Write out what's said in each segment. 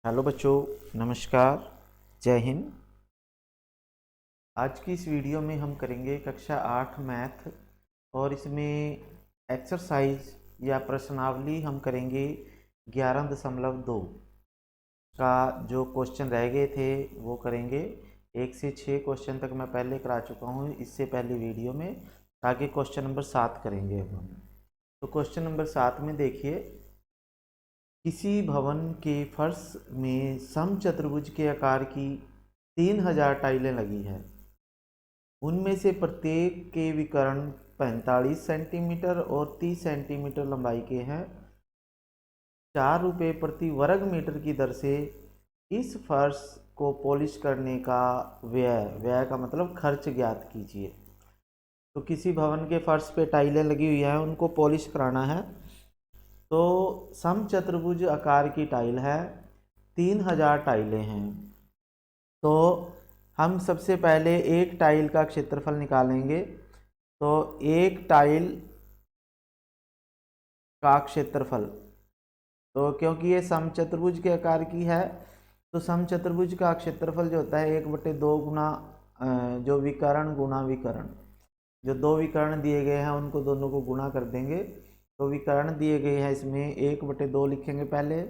Hello बच्चों, नमस्कार, जय हिंद। आज की इस वीडियो में हम करेंगे कक्षा 8 मैथ और इसमें एक्सरसाइज या प्रश्नावली हम करेंगे 11.2 का। जो क्वेश्चन रह गए थे वो करेंगे। 1 से 6 क्वेश्चन तक मैं पहले करा चुका हूँ इससे पहले वीडियो में। आगे क्वेश्चन नंबर 7 करेंगे अब हम। तो क्वेश्चन नंबर 7 में देखिए, किसी भवन के फर्श में समचतुर्भुज के आकार की 3000 टाइलें लगी हैं। उनमें से प्रत्येक के विकर्ण 45 सेंटीमीटर और 30 सेंटीमीटर लंबाई के हैं। 4 रुपये प्रति वर्ग मीटर की दर से इस फर्श को पॉलिश करने का व्यय व्यय का मतलब खर्च ज्ञात कीजिए। तो किसी भवन के फर्श पे टाइलें लगी हुई हैं, उनको पॉलिश कराना है। तो समचतुर्भुज आकार की टाइल है, 3000 टाइलें हैं। तो हम सबसे पहले एक टाइल का क्षेत्रफल निकालेंगे। तो एक टाइल का क्षेत्रफल, तो क्योंकि ये समचतुर्भुज के आकार की है तो समचतुर्भुज का क्षेत्रफल जो होता है 1/2 गुना जो विकर्ण गुना विकर्ण, जो दो विकर्ण दिए गए हैं उनको दोनों को गुणा कर देंगे। तो विकर्ण दिए गए हैं, इसमें 1/2 लिखेंगे पहले,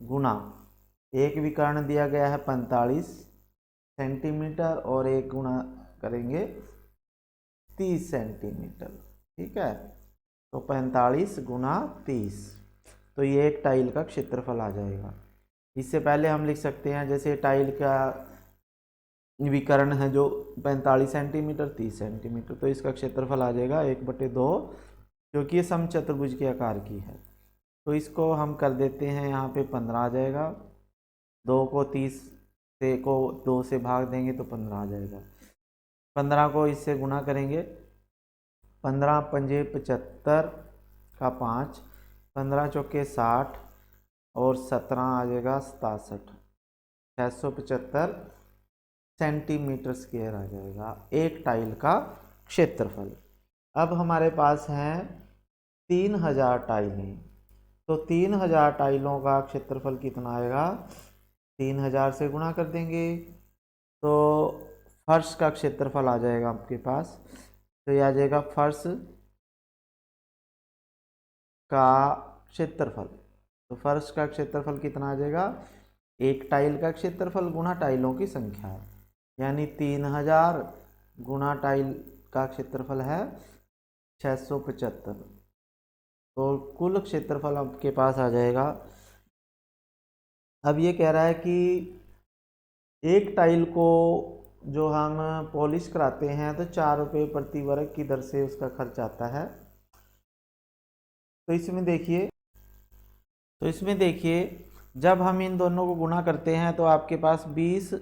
गुना एक विकर्ण दिया गया है 45 सेंटीमीटर और एक गुणा करेंगे 30 सेंटीमीटर। ठीक है, तो 45 गुना 30, तो ये एक टाइल का क्षेत्रफल आ जाएगा। इससे पहले हम लिख सकते हैं, जैसे टाइल का विकर्ण है जो 45 सेंटीमीटर 30 सेंटीमीटर, तो इसका क्षेत्रफल आ जाएगा 1/2, क्योंकि ये समचतुर्भुज के आकार की है। तो इसको हम कर देते हैं, यहाँ पे 15 आ जाएगा। 2 को 30 से को 2 से भाग देंगे तो 15 आ जाएगा। 15 को इससे गुणा करेंगे, 15 पंजे 75 का 5, 15 चौके 60 और 17 आ जाएगा 67, 675 सेंटीमीटर स्क्वायर आ जाएगा एक टाइल का क्षेत्रफल। अब हमारे पास हैं 3000 टाइलें। तो 3000 टाइलों का क्षेत्रफल कितना आएगा, 3000 से गुणा कर देंगे तो फर्श का क्षेत्रफल आ जाएगा आपके पास। तो ये आ जाएगा फर्श का क्षेत्रफल। तो फर्श का क्षेत्रफल कितना आ जाएगा, एक टाइल का क्षेत्रफल गुणा टाइलों की संख्या, यानी 3000 गुणा टाइल का क्षेत्रफल है 675। तो कुल क्षेत्रफल आपके पास आ जाएगा। अब ये कह रहा है कि एक टाइल को जो हम पॉलिश कराते हैं तो 4 रुपये प्रति वर्ग की दर से उसका खर्च आता है। तो इसमें देखिए जब हम इन दोनों को गुणा करते हैं तो आपके पास 20,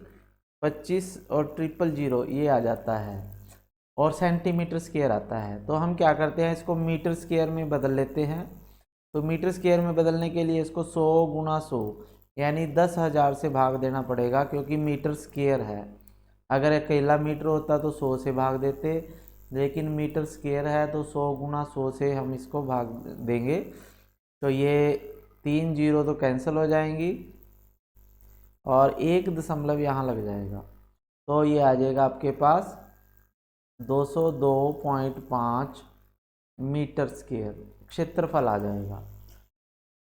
25 और 000 ये आ जाता है और सेंटीमीटर स्क्वायर आता है। तो हम क्या करते हैं, इसको मीटर स्क्वायर में बदल लेते हैं। तो मीटर स्क्वायर में बदलने के लिए इसको 100 गुना 100 यानी 10,000 से भाग देना पड़ेगा, क्योंकि मीटर स्क्वायर है। अगर अकेला मीटर होता तो 100 से भाग देते, लेकिन मीटर स्क्वायर है तो 100 गुना 100 से हम इसको भाग देंगे। तो ये 3 जीरो तो कैंसिल हो जाएंगी और 1 दशमलव यहाँ लग जाएगा। तो ये आ जाएगा आपके पास 202.5 मीटर स्क्वायर क्षेत्रफल आ जाएगा।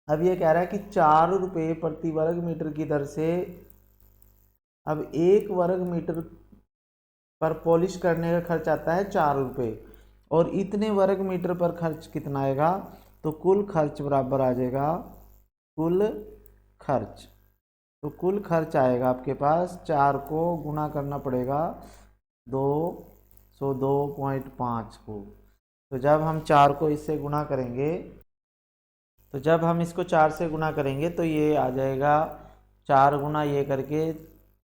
अब ये कह रहा है कि 4 रुपये प्रति वर्ग मीटर की दर से अब 1 वर्ग मीटर पर पॉलिश करने का खर्च आता है 4 रुपये, और इतने वर्ग मीटर पर खर्च कितना आएगा, तो कुल खर्च बराबर आ जाएगा कुल खर्च। तो कुल खर्च आएगा आपके पास, 4 को गुना करना पड़ेगा 202.5 को। तो जब हम 4 को इससे गुना करेंगे, तो जब हम इसको 4 से गुना करेंगे तो ये आ जाएगा 4 गुना ये करके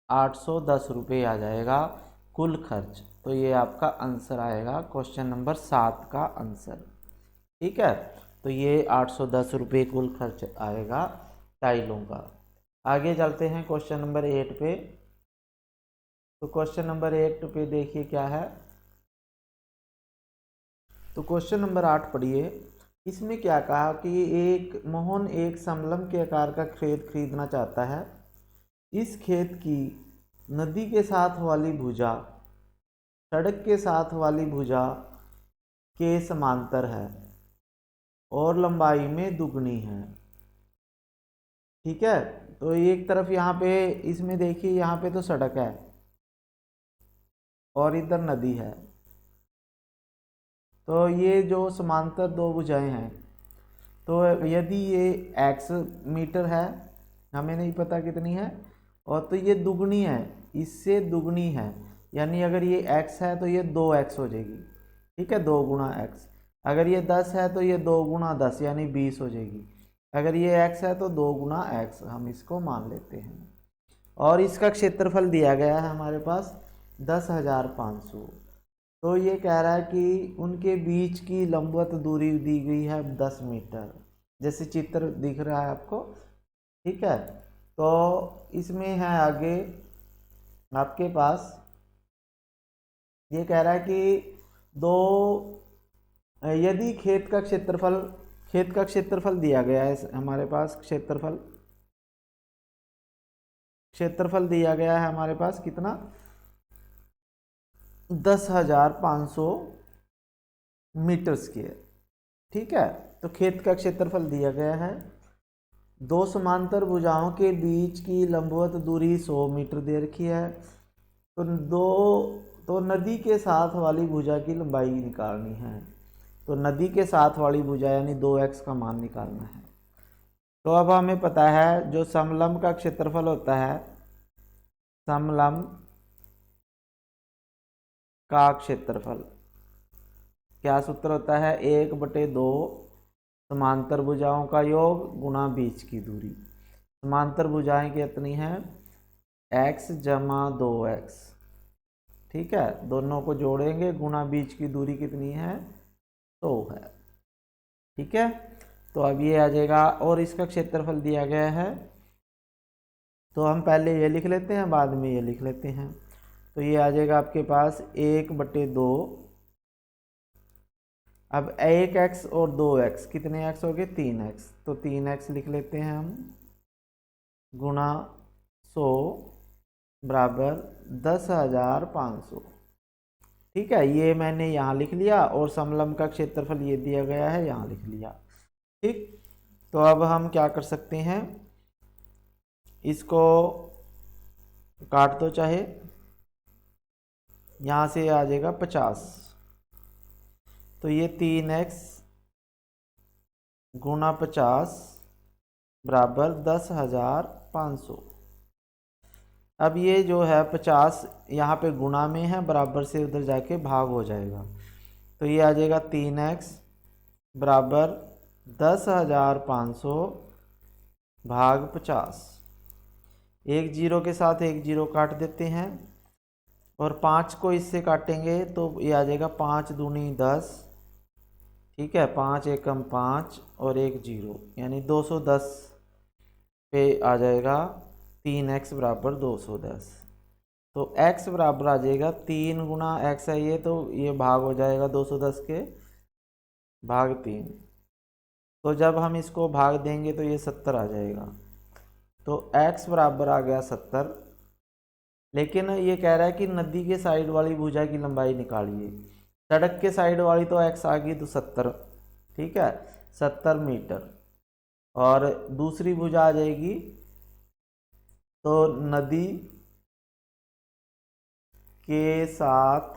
810 रुपये आ जाएगा कुल खर्च। तो ये आपका आंसर आएगा क्वेश्चन नंबर 7 का आंसर। ठीक है, तो ये 810 रुपये कुल खर्च आएगा टाइलों का। आगे चलते हैं क्वेश्चन नंबर 8 पे। तो क्वेश्चन नंबर 8 पे देखिए क्या है। तो क्वेश्चन नंबर 8 पढ़िए। इसमें क्या कहा कि एक मोहन एक समलंब के आकार का खेत खरीदना चाहता है। इस खेत की नदी के साथ वाली भुजा सड़क के साथ वाली भुजा के समांतर है और लंबाई में दुगनी है। ठीक है, तो एक तरफ यहाँ पे इसमें देखिए, यहाँ पे तो सड़क है और इधर नदी है। तो ये जो समांतर दो भुजाएं हैं, तो यदि ये x मीटर है, हमें नहीं पता कितनी है, और तो ये दुगनी है, इससे दुगनी है, यानी अगर ये x है तो ये 2x हो जाएगी। ठीक है, 2 गुणा x। अगर ये 10 है तो ये 2 गुणा 10 यानी 20 हो जाएगी। अगर ये x है तो 2 गुणा x, हम इसको मान लेते हैं। और इसका क्षेत्रफल दिया गया है हमारे पास 10,500। तो ये कह रहा है कि उनके बीच की लंबवत दूरी दी गई है 10 मीटर, जैसे चित्र दिख रहा है आपको। ठीक है, तो इसमें है आगे आपके पास, ये कह रहा है कि यदि खेत का क्षेत्रफल दिया गया है हमारे पास, क्षेत्रफल दिया गया है हमारे पास कितना, 10,500 मीटर स्क्वायर। ठीक है, तो खेत का क्षेत्रफल दिया गया है। दो समांतर भुजाओं के बीच की लंबवत दूरी 100 मीटर दे रखी है। तो नदी के साथ वाली भुजा की लंबाई निकालनी है। तो नदी के साथ वाली भुजा यानी 2x का मान निकालना है। तो अब हमें पता है जो समलंब का क्षेत्रफल होता है, समलंब का क्षेत्रफल क्या सूत्र होता है, 1/2 समांतर भुजाओं का योग गुणा बीच की दूरी। समांतर भुजाएं कितनी हैं, x जमा 2x। ठीक है, दोनों को जोड़ेंगे, गुणा बीच की दूरी कितनी है, 2 है। ठीक है, तो अब ये आ जाएगा, और इसका क्षेत्रफल दिया गया है, तो हम पहले ये लिख लेते हैं, बाद में ये लिख लेते हैं। तो ये आ जाएगा आपके पास 1/2। अब 1x और 2x कितने x हो गए, 3x। तो 3x लिख लेते हैं हम, गुणा 100 बराबर 10,500। ठीक है, ये मैंने यहाँ लिख लिया, और समलंब का क्षेत्रफल ये दिया गया है, यहाँ लिख लिया। ठीक, तो अब हम क्या कर सकते हैं, इसको काट दो चाहे, यहाँ से आ जाएगा 50। तो ये 3x गुणा 50 बराबर 10,500। अब ये जो है 50 यहाँ पे गुणा में है, बराबर से उधर जाके भाग हो जाएगा। तो ये आ जाएगा 3x बराबर 10,500 भाग 50। एक जीरो के साथ एक जीरो काट देते हैं, और 5 को इससे काटेंगे तो ये आ जाएगा 5 दूनी 10। ठीक है, 5 एकम 5 और एक जीरो यानी 210 पे आ जाएगा 3x बराबर 210। तो x बराबर आ जाएगा 3 गुणा x है ये, तो ये भाग हो जाएगा 210 के भाग 3। तो जब हम इसको भाग देंगे तो ये 70 आ जाएगा। तो x बराबर आ गया 70। लेकिन ये कह रहा है कि नदी के साइड वाली भुजा की लंबाई निकालिए। सड़क के साइड वाली तो x आ गई, तो 70। ठीक है, 70 मीटर। और दूसरी भुजा आ जाएगी, तो नदी के साथ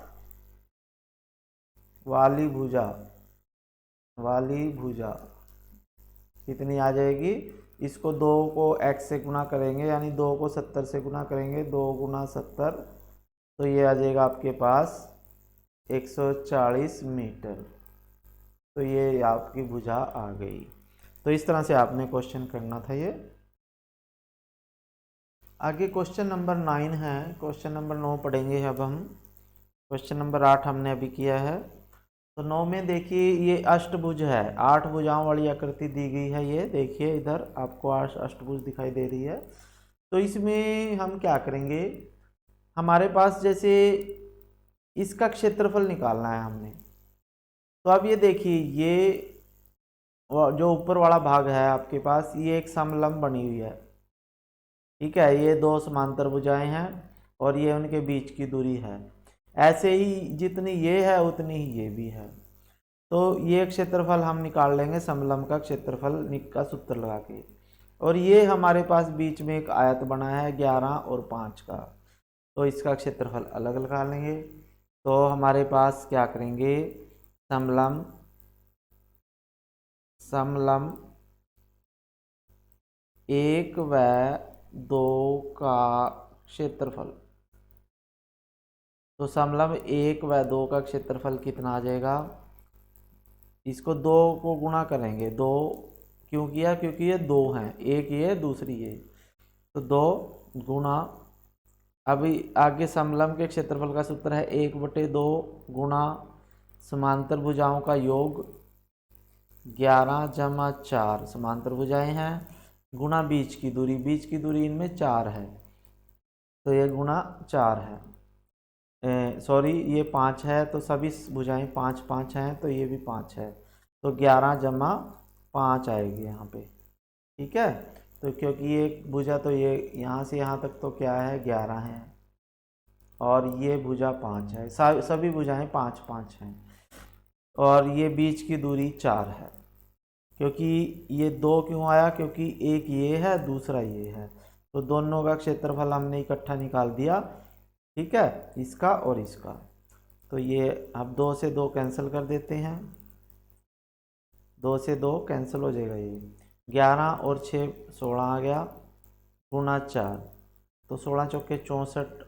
वाली भुजा कितनी आ जाएगी, इसको 2 को x से गुना करेंगे, यानी 2 को 70 से गुना करेंगे, 2 गुना 70, तो ये आ जाएगा आपके पास 140 मीटर। तो ये आपकी भुजा आ गई। तो इस तरह से आपने क्वेश्चन करना था ये। आगे क्वेश्चन नंबर 9 है, क्वेश्चन नंबर 9 पढ़ेंगे अब हम। क्वेश्चन नंबर 8 हमने अभी किया है। तो 9 में देखिए, ये अष्टभुज है, 8 भुजाओं वाली आकृति दी गई है। ये देखिए इधर आपको अष्टभुज दिखाई दे रही है। तो इसमें हम क्या करेंगे, हमारे पास जैसे इसका क्षेत्रफल निकालना है हमने। तो अब ये देखिए, ये जो ऊपर वाला भाग है आपके पास, ये एक समलंब बनी हुई है, ठीक है। ये दो समांतर भुजाएं हैं और ये उनके बीच की दूरी है। ऐसे ही जितनी ये है उतनी ही ये भी है। तो ये क्षेत्रफल हम निकाल लेंगे समलंब का क्षेत्रफल का सूत्र लगा के। और ये हमारे पास बीच में एक आयत बना है 11 और 5 का, तो इसका क्षेत्रफल अलग लगा लेंगे। तो हमारे पास क्या करेंगे, समलंब समलंब 1 व 2 का क्षेत्रफल, तो समलंब 1 व 2 का क्षेत्रफल कितना आ जाएगा। इसको 2 को गुणा करेंगे, 2 क्यों किया, क्योंकि ये 2 हैं, एक ये दूसरी ये, तो 2 गुणा, अभी आगे समलंब के क्षेत्रफल का सूत्र है 1/2 गुणा समांतर भुजाओं का योग 11 जमा 4 समांतर भुजाएं हैं, गुणा बीच की दूरी इनमें 4 है, तो ये गुणा 4 है, सॉरी ये 5 है, तो सभी भुजाएं 5 5 हैं, तो ये भी 5 है, तो 11 जमा 5 आएगी यहाँ पे, ठीक है। तो क्योंकि ये भुजा तो ये यहाँ से यहाँ तक तो क्या है 11 है, और ये भुजा 5 है, सभी भुजाएं 5 5 हैं, और ये बीच की दूरी 4 है। क्योंकि ये 2 क्यों आया, क्योंकि एक ये है दूसरा ये है, तो दोनों का क्षेत्रफल हमने इकट्ठा निकाल दिया, ठीक है, इसका और इसका। तो ये अब 2 से 2 कैंसिल कर देते हैं, 2 से 2 कैंसिल हो जाएगा, ये 11 और 6 16 आ गया, गुणा 4, तो 16 चौके 64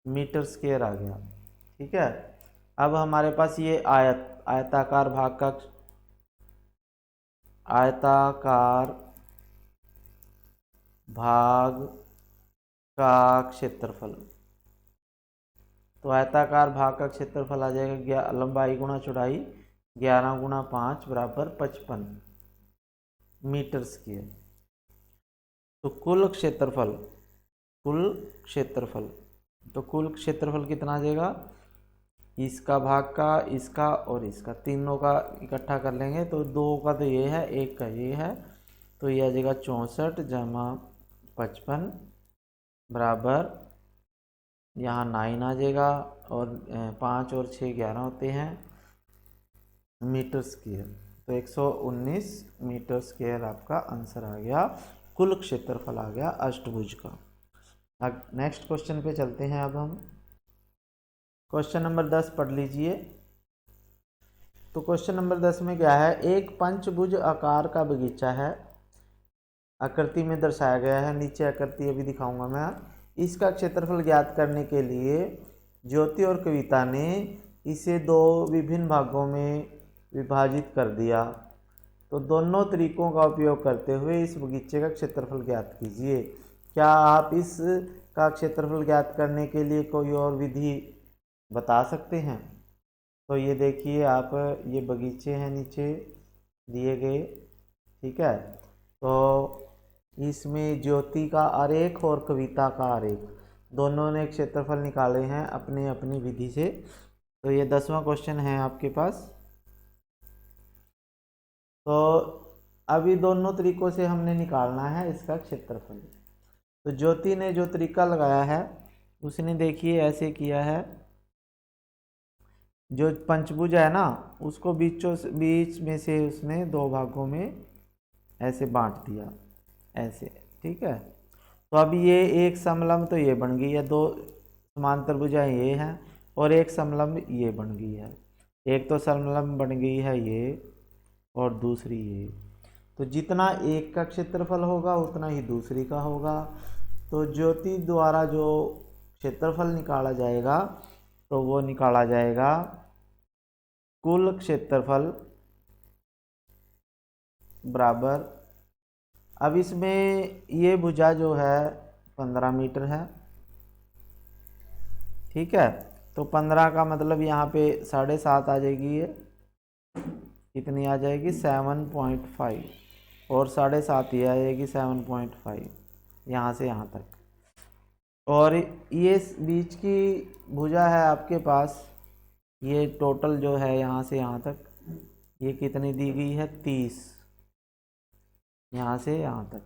मीटर स्क्वायर आ गया, ठीक है। अब हमारे पास ये आयताकार भाग का क्षेत्रफल, तो आयताकार भाग का क्षेत्रफल आ जाएगा लंबाई गुणा चौड़ाई 11 गुणा 5 बराबर 55 मीटर स्क्वायर। तो कुल क्षेत्रफल कितना आ जाएगा, इसका भाग का, इसका और इसका, तीनों का इकट्ठा कर लेंगे, तो 2 का तो ये है, 1 का ये है, तो ये आ जाएगा 64 जमा 55 बराबर, यहाँ 9 आ जाएगा, और 5 और 6 11 होते हैं मीटर स्क्वायर, तो 119 मीटर स्क्वायर आपका आंसर आ गया, कुल क्षेत्रफल आ गया अष्टभुज का। अब नेक्स्ट क्वेश्चन पे चलते हैं। अब हम क्वेश्चन नंबर 10 पढ़ लीजिए। तो क्वेश्चन नंबर 10 में क्या है, एक पंचभुज आकार का बगीचा है, आकृति में दर्शाया गया है, नीचे आकृति अभी दिखाऊंगा मैं। इसका क्षेत्रफल ज्ञात करने के लिए ज्योति और कविता ने इसे 2 विभिन्न भागों में विभाजित कर दिया। तो दोनों तरीकों का उपयोग करते हुए इस बगीचे का क्षेत्रफल ज्ञात कीजिए। क्या आप इस का क्षेत्रफल ज्ञात करने के लिए कोई और विधि बता सकते हैं? तो ये देखिए आप, ये बगीचे हैं नीचे दिए गए, ठीक है। तो इसमें ज्योति का आरेख और कविता का आरेख, दोनों ने क्षेत्रफल निकाले हैं अपने अपनी विधि से। तो ये 10वां क्वेश्चन है आपके पास। तो अभी दोनों तरीकों से हमने निकालना है इसका क्षेत्रफल। तो ज्योति ने जो तरीका लगाया है उसने देखिए ऐसे किया है, जो पंचभुज है ना उसको बीच में से उसने 2 भागों में ऐसे बांट दिया, ऐसे, ठीक है। तो अब ये एक समलंब तो ये बन गई है, 2 समांतर भुजाएं ये हैं, और एक समलंब ये बन गई है। एक तो समलंब बन गई है ये, और दूसरी ये। तो जितना एक का क्षेत्रफल होगा उतना ही दूसरी का होगा। तो ज्योति द्वारा जो क्षेत्रफल निकाला जाएगा तो वो निकाला जाएगा कुल क्षेत्रफल बराबर, अब इसमें ये भुजा जो है 15 मीटर है, ठीक है। तो 15 का मतलब यहाँ पे 7.5 आ जाएगी, ये कितनी आ जाएगी 7.5, और 7.5 ये आ जाएगी 7.5 यहाँ से यहाँ तक। और ये बीच की भुजा है आपके पास, ये टोटल जो है यहाँ से यहाँ तक ये कितनी दी गई है 30, यहाँ से यहाँ तक,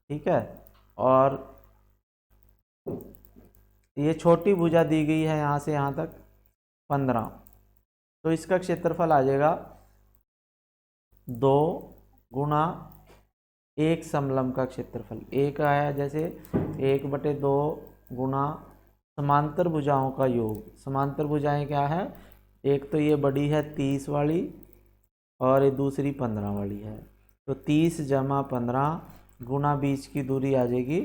ठीक है। और ये छोटी भुजा दी गई है यहाँ से यहाँ तक 15, तो इसका क्षेत्रफल आ जाएगा 2 गुणा 1 समलंब का क्षेत्रफल। एक आया जैसे 1/2 गुणा समांतर भुजाओं का योग। समांतर भुजाएं क्या है, एक तो ये बड़ी है 30 वाली और ये दूसरी 15 वाली है, तो 30 जमा 15 गुणा बीच की दूरी आ जाएगी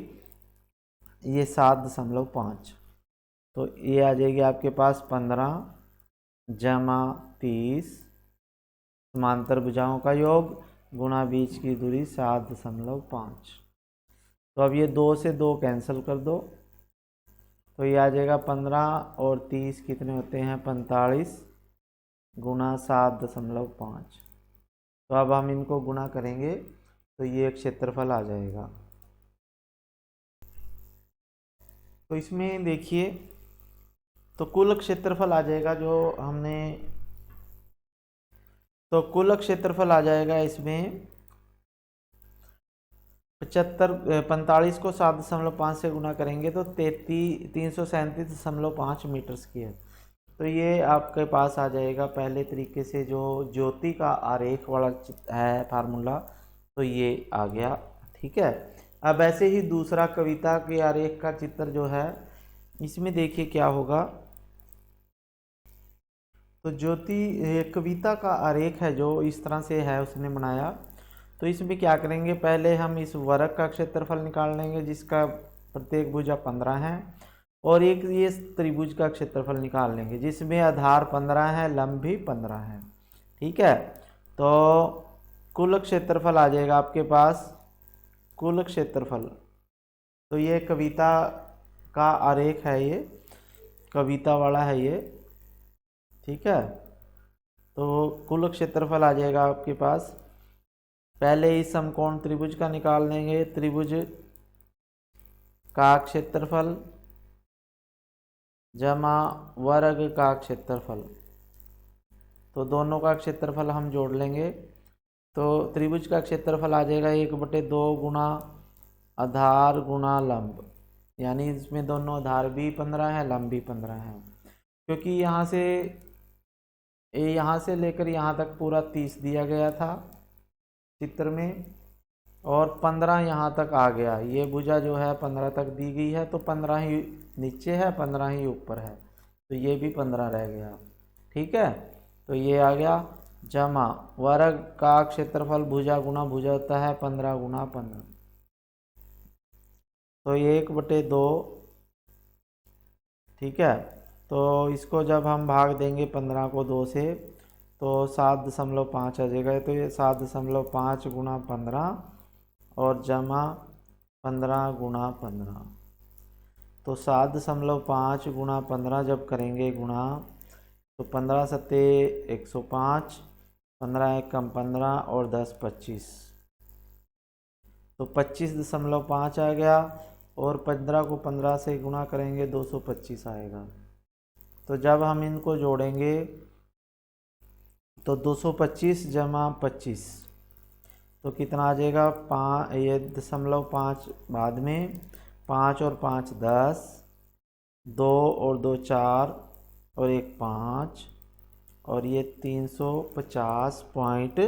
ये 7.5, तो ये आ जाएगी आपके पास 15 जमा 30 समांतर भुजाओं का योग गुणा बीच की दूरी 7.5। तो अब ये 2 से 2 कैंसिल कर दो, तो ये आ जाएगा 15 और 30 कितने होते हैं 45 गुणा 7.5। तो अब हम इनको गुणा करेंगे तो ये क्षेत्रफल आ जाएगा। तो इसमें देखिए, तो कुल क्षेत्रफल आ जाएगा जो हमने, तो कुल क्षेत्रफल आ जाएगा इसमें 45 को 7.5 से गुना करेंगे तो 337.5 मीटर स्क्वायर। तो ये आपके पास आ जाएगा पहले तरीके से जो ज्योति का आरेख वाला है फार्मूला, तो ये आ गया, ठीक है। अब ऐसे ही दूसरा कविता के आरेख का चित्र जो है, इसमें देखिए क्या होगा। तो ज्योति कविता का आरेख है जो इस तरह से है, उसने बनाया। तो इसमें क्या करेंगे, पहले हम इस वर्ग का क्षेत्रफल निकाल लेंगे जिसका प्रत्येक भुजा 15 है, और एक ये त्रिभुज का क्षेत्रफल निकाल लेंगे जिसमें आधार 15 है, लंब भी 15 है, ठीक है। तो कुल क्षेत्रफल आ जाएगा आपके पास, कुल क्षेत्रफल, तो ये कविता का आरेख है, ये कविता वाला है ये, ठीक है। तो कुल क्षेत्रफल आ जाएगा आपके पास, पहले इस समकोण त्रिभुज का निकाल लेंगे, त्रिभुज का क्षेत्रफल जमा वर्ग का क्षेत्रफल, तो दोनों का क्षेत्रफल हम जोड़ लेंगे। तो त्रिभुज का क्षेत्रफल आ जाएगा 1/2 गुणा आधार गुणा लंब, यानी इसमें दोनों आधार भी 15 है, लंब भी 15 है, क्योंकि यहाँ से लेकर यहाँ तक पूरा 30 दिया गया था चित्र में, और 15 यहाँ तक आ गया। ये भुजा जो है 15 तक दी गई है, तो 15 ही नीचे है, 15 ही ऊपर है, तो ये भी 15 रह गया, ठीक है। तो ये आ गया जमा वर्ग का क्षेत्रफल, भुजा गुणा भुजा होता है 15 गुणा 15, तो 1/2, ठीक है। तो इसको जब हम भाग देंगे 15 को 2 से, तो 7.5 आ जाएगा, तो ये 7.5 गुणा 15 और जमा 15 गुणा 15, तो 7.5 गुणा 15 जब करेंगे गुणा, तो 15 सत्ते 105, 15 एकम 15 और 10 25, तो 25.5 आ गया, और 15 को 15 से गुणा करेंगे 225 आएगा। तो जब हम इनको जोड़ेंगे तो 225 जमा 25, तो कितना आ जाएगा 5, ये 0.5 बाद में, 5 और 5 10, 2 और 2 4 और 1 5, और ये 350 पॉइंट।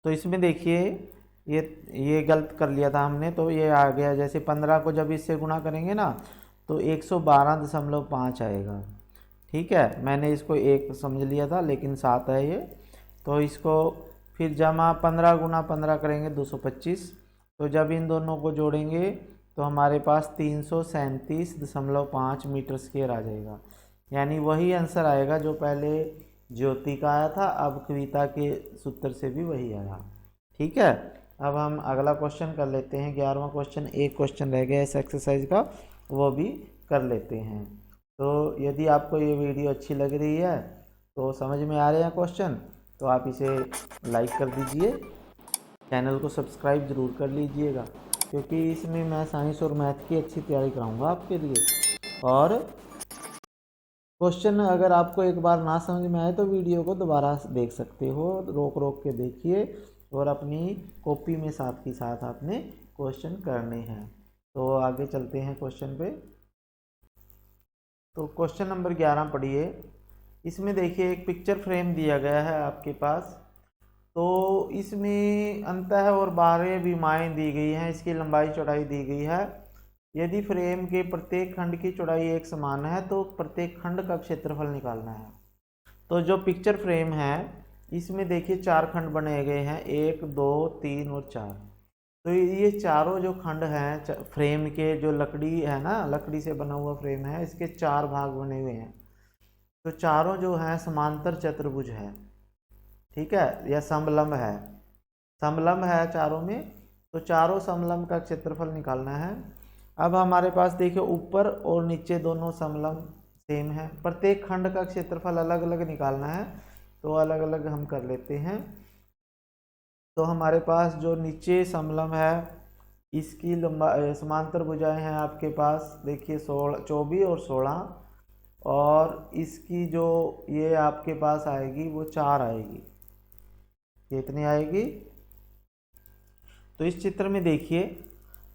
तो इसमें देखिए ये गलत कर लिया था हमने, तो ये आ गया, जैसे 15 को जब इससे गुणा करेंगे ना तो 112.5 आएगा, ठीक है। मैंने इसको 1 समझ लिया था लेकिन 7 है ये, तो इसको फिर जमा 15 गुणा 15 करेंगे 225, तो जब इन दोनों को जोड़ेंगे तो हमारे पास 337.5 मीटर स्क्वायर आ जाएगा, यानी वही आंसर आएगा जो पहले ज्योति का आया था, अब कविता के सूत्र से भी वही आया, ठीक है। अब हम अगला क्वेश्चन कर लेते हैं, 11वां क्वेश्चन। एक क्वेश्चन रह गया इस एक्सरसाइज का, वो भी कर लेते हैं। तो यदि आपको ये वीडियो अच्छी लग रही है, तो समझ में आ रहे हैं क्वेश्चन, तो आप इसे लाइक कर दीजिए, चैनल को सब्सक्राइब ज़रूर कर लीजिएगा, क्योंकि इसमें मैं साइंस और मैथ की अच्छी तैयारी कराऊंगा आपके लिए। और क्वेश्चन अगर आपको एक बार ना समझ में आए तो वीडियो को दोबारा देख सकते हो, रोक रोक के देखिए और अपनी कॉपी में साथ के साथ आपने क्वेश्चन करने हैं। तो आगे चलते हैं क्वेश्चन पे। तो क्वेश्चन नंबर 11 पढ़िए। इसमें देखिए एक पिक्चर फ्रेम दिया गया है आपके पास। तो इसमें अंतः और बाह्य विमाएँ दी गई हैं, इसकी लंबाई चौड़ाई दी गई है। यदि फ्रेम के प्रत्येक खंड की चौड़ाई एक समान है तो प्रत्येक खंड का क्षेत्रफल निकालना है। तो जो पिक्चर फ्रेम है इसमें देखिए 4 खंड बने गए हैं, 1 2 3 और 4। तो ये चारों जो खंड हैं फ्रेम के, जो लकड़ी है ना, लकड़ी से बना हुआ फ्रेम है, इसके 4 भाग बने हुए हैं। तो चारों जो हैं समांतर चतुर्भुज है, ठीक है, या समलंब है, समलंब है चारों में। तो चारों समलंब का क्षेत्रफल निकालना है। अब हमारे पास देखिए ऊपर और नीचे दोनों समलंब सेम है, प्रत्येक खंड का क्षेत्रफल अलग अलग निकालना है। तो अलग अलग हम कर लेते हैं। तो हमारे पास जो नीचे समलंब है इसकी लंबाई, समांतर भुजाएं हैं आपके पास देखिए 16 24 और 16, और इसकी जो ये आपके पास आएगी वो 4 आएगी। कितनी आएगी? तो इस चित्र में देखिए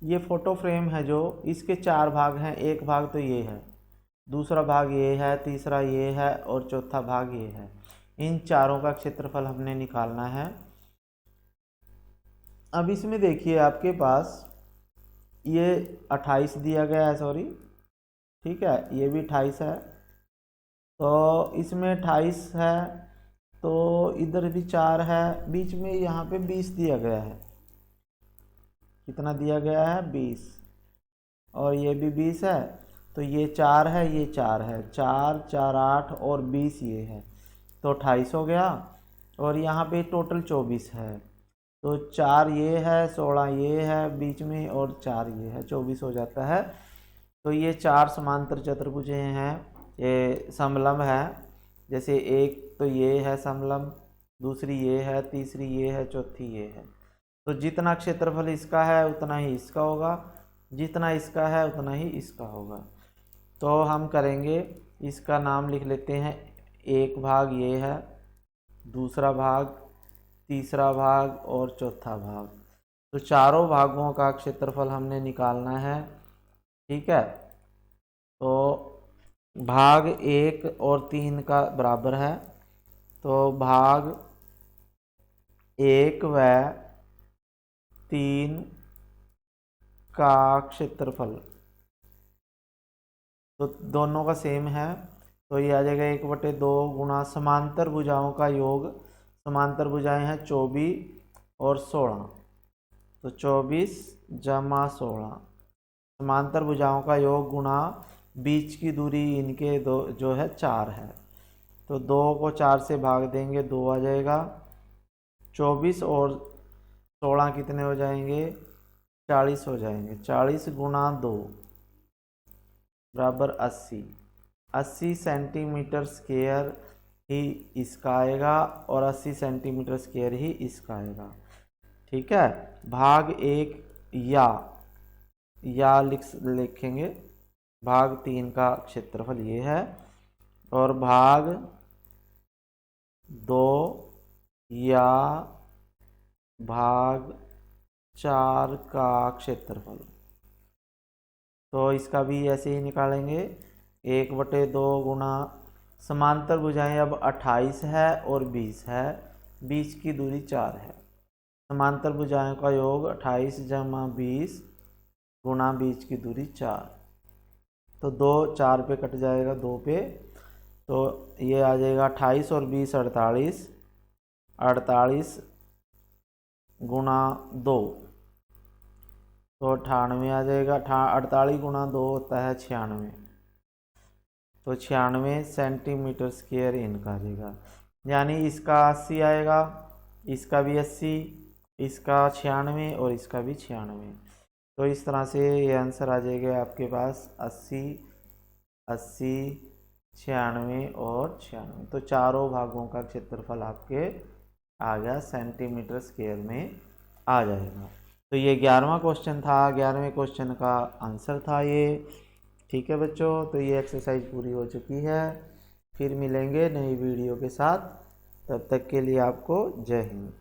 ये फोटो फ्रेम है, जो इसके 4 भाग हैं। एक भाग तो ये है, दूसरा भाग ये है, तीसरा ये है और चौथा भाग ये है। इन चारों का क्षेत्रफल हमने निकालना है। अब इसमें देखिए आपके पास ये 28 दिया गया है, सॉरी, ठीक है, ये भी 28 है। तो इसमें 28 है, तो इधर भी 4 है, बीच में यहाँ पे 20 दिया गया है। कितना दिया गया है? 20। और ये भी 20 है, तो ये 4 है, ये 4 है, 4 4 8 और 20 ये है, तो 28 हो गया। और यहाँ पे टोटल 24 है, तो 4 ये है, 16 ये है बीच में और 4 ये है, 24 हो जाता है। तो ये 4 समांतर चतुर्भुज हैं, ये समलंब है। जैसे एक तो ये है समलंब, दूसरी ये है, तीसरी ये है, चौथी ये है। तो जितना क्षेत्रफल इसका है उतना ही इसका होगा, जितना इसका है उतना ही इसका होगा। तो हम करेंगे, इसका नाम लिख लेते हैं, एक भाग ये है, दूसरा भाग, तीसरा भाग और चौथा भाग। तो चारों भागों का क्षेत्रफल हमने निकालना है, ठीक है। तो भाग 1 और 3 का बराबर है, तो भाग 1 व 3 का क्षेत्रफल तो दोनों का सेम है, तो ये आ जाएगा 1/2 गुणा समांतर भुजाओं का योग। समांतर भुजाएं हैं 24 और 16, तो 24 जमा 16 समांतर भुजाओं का योग गुणा बीच की दूरी इनके दो जो है 4 है। तो 2 को 4 से भाग देंगे, 2 आ जाएगा। 24 और 16 कितने हो जाएंगे? 40 हो जाएंगे। 40 गुणा 2 बराबर 80। 80 सेंटीमीटर स्क्वायर ही इसका आएगा और 80 सेंटीमीटर स्क्वायर ही इसका आएगा, ठीक है। भाग 1 या लिखेंगे, भाग 3 का क्षेत्रफल ये है, और भाग 2 या भाग 4 का क्षेत्रफल, तो इसका भी ऐसे ही निकालेंगे। 1/2 गुणा समांतर भुजाएं अब 28 है और 20 है, बीच की दूरी 4 है। समांतर भुजाओं का योग 28 जमा 20 गुणा बीच की दूरी 4। तो 2 4 पे कट जाएगा, 2 पे, तो ये आ जाएगा 28 और 20 48, 48 गुणा 2 तो 98 आ जाएगा। 48 गुणा 2 होता है 96, तो 96 सेंटीमीटर स्क्वायर इनका आ जाएगा। यानी इसका 80 आएगा, इसका भी 80, इसका 96 और इसका भी 96। तो इस तरह से ये आंसर आ जाएगा आपके पास 80, 80, 96 और 96। तो चारों भागों का क्षेत्रफल आपके आ गया सेंटीमीटर स्क्वायर में आ जाएगा। तो ये 11वां क्वेश्चन था, 11वें क्वेश्चन का आंसर था ये। ठीक है बच्चों, तो ये एक्सरसाइज पूरी हो चुकी है। फिर मिलेंगे नई वीडियो के साथ, तब तक के लिए आपको जय हिंद।